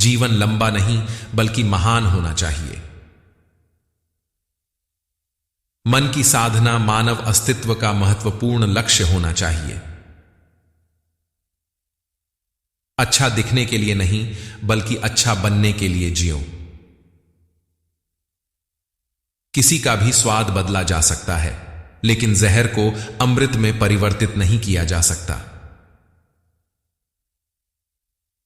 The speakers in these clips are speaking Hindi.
जीवन लंबा नहीं बल्कि महान होना चाहिए। मन की साधना मानव अस्तित्व का महत्वपूर्ण लक्ष्य होना चाहिए। अच्छा दिखने के लिए नहीं बल्कि अच्छा बनने के लिए जियो। किसी का भी स्वाद बदला जा सकता है, लेकिन जहर को अमृत में परिवर्तित नहीं किया जा सकता।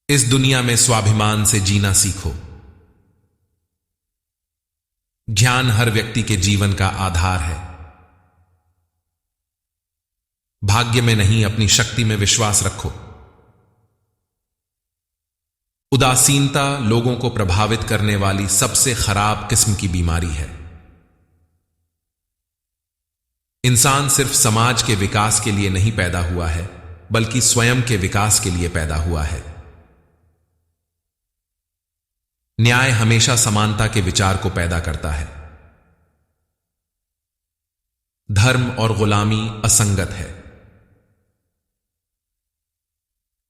इस दुनिया में स्वाभिमान से जीना सीखो। ज्ञान हर व्यक्ति के जीवन का आधार है। भाग्य में नहीं, अपनी शक्ति में विश्वास रखो। उदासीनता लोगों को प्रभावित करने वाली सबसे खराब किस्म की बीमारी है। इंसान सिर्फ समाज के विकास के लिए नहीं पैदा हुआ है, बल्कि स्वयं के विकास के लिए पैदा हुआ है। न्याय हमेशा समानता के विचार को पैदा करता है। धर्म और गुलामी असंगत है।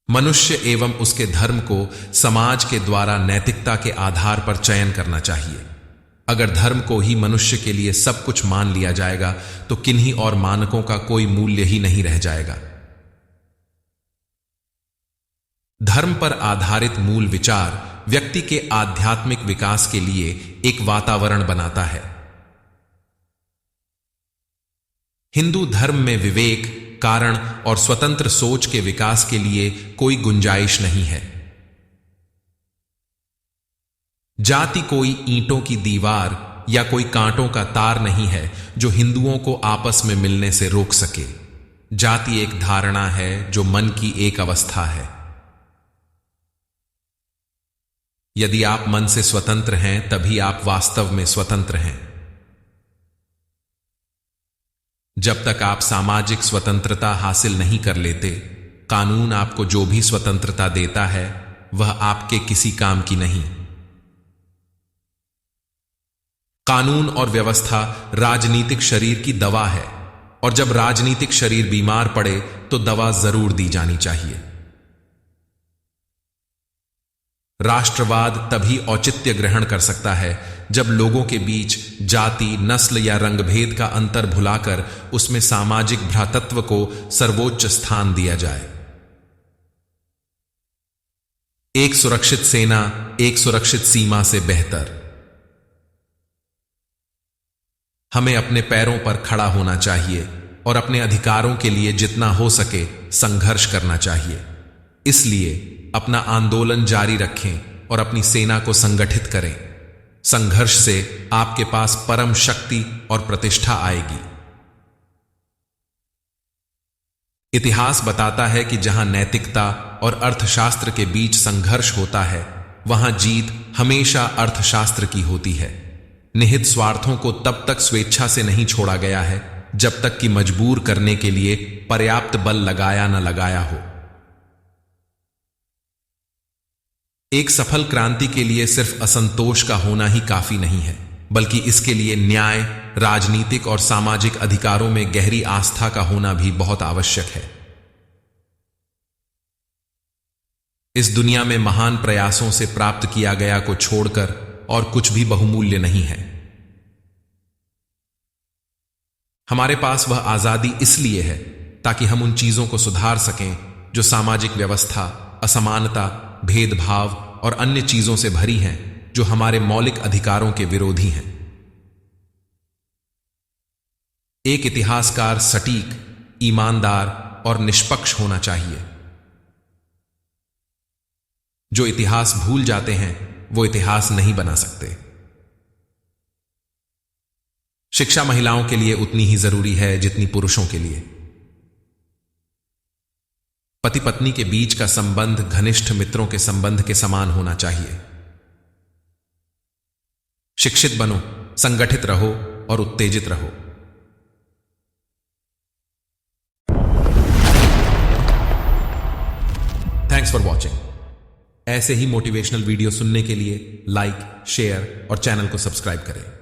मनुष्य एवं उसके धर्म को समाज के द्वारा नैतिकता के आधार पर चयन करना चाहिए। अगर धर्म को ही मनुष्य के लिए सब कुछ मान लिया जाएगा तो किन्हीं और मानकों का कोई मूल्य ही नहीं रह जाएगा। धर्म पर आधारित मूल विचार व्यक्ति के आध्यात्मिक विकास के लिए एक वातावरण बनाता है। हिंदू धर्म में विवेक, कारण और स्वतंत्र सोच के विकास के लिए कोई गुंजाइश नहीं है। जाति कोई ईंटों की दीवार या कोई कांटों का तार नहीं है जो हिंदुओं को आपस में मिलने से रोक सके। जाति एक धारणा है जो मन की एक अवस्था है। यदि आप मन से स्वतंत्र हैं तभी आप वास्तव में स्वतंत्र हैं। जब तक आप सामाजिक स्वतंत्रता हासिल नहीं कर लेते, कानून आपको जो भी स्वतंत्रता देता है वह आपके किसी काम की नहीं। कानून और व्यवस्था राजनीतिक शरीर की दवा है, और जब राजनीतिक शरीर बीमार पड़े तो दवा जरूर दी जानी चाहिए। राष्ट्रवाद तभी औचित्य ग्रहण कर सकता है जब लोगों के बीच जाति, नस्ल या रंगभेद का अंतर भुलाकर उसमें सामाजिक भ्रातृत्व को सर्वोच्च स्थान दिया जाए। एक सुरक्षित सेना एक सुरक्षित सीमा से बेहतर। हमें अपने पैरों पर खड़ा होना चाहिए और अपने अधिकारों के लिए जितना हो सके संघर्ष करना चाहिए। इसलिए अपना आंदोलन जारी रखें और अपनी सेना को संगठित करें। संघर्ष से आपके पास परम शक्ति और प्रतिष्ठा आएगी। इतिहास बताता है कि जहां नैतिकता और अर्थशास्त्र के बीच संघर्ष होता है, वहां जीत हमेशा अर्थशास्त्र की होती है। निहित स्वार्थों को तब तक स्वेच्छा से नहीं छोड़ा गया है जब तक कि मजबूर करने के लिए पर्याप्त बल लगाया न लगाया हो। एक सफल क्रांति के लिए सिर्फ असंतोष का होना ही काफी नहीं है, बल्कि इसके लिए न्याय, राजनीतिक और सामाजिक अधिकारों में गहरी आस्था का होना भी बहुत आवश्यक है। इस दुनिया में महान प्रयासों से प्राप्त किया गया को छोड़कर और कुछ भी बहुमूल्य नहीं है। हमारे पास वह आजादी इसलिए है ताकि हम उन चीजों को सुधार सकें जो सामाजिक व्यवस्था, असमानता, भेदभाव और अन्य चीजों से भरी हैं, जो हमारे मौलिक अधिकारों के विरोधी हैं। एक इतिहासकार सटीक, ईमानदार और निष्पक्ष होना चाहिए। जो इतिहास भूल जाते हैं वो इतिहास नहीं बना सकते। शिक्षा महिलाओं के लिए उतनी ही जरूरी है जितनी पुरुषों के लिए। पति पत्नी के बीच का संबंध घनिष्ठ मित्रों के संबंध के समान होना चाहिए। शिक्षित बनो, संगठित रहो और उत्तेजित रहो। Thanks for watching. ऐसे ही मोटिवेशनल वीडियो सुनने के लिए लाइक, शेयर और चैनल को सब्सक्राइब करें।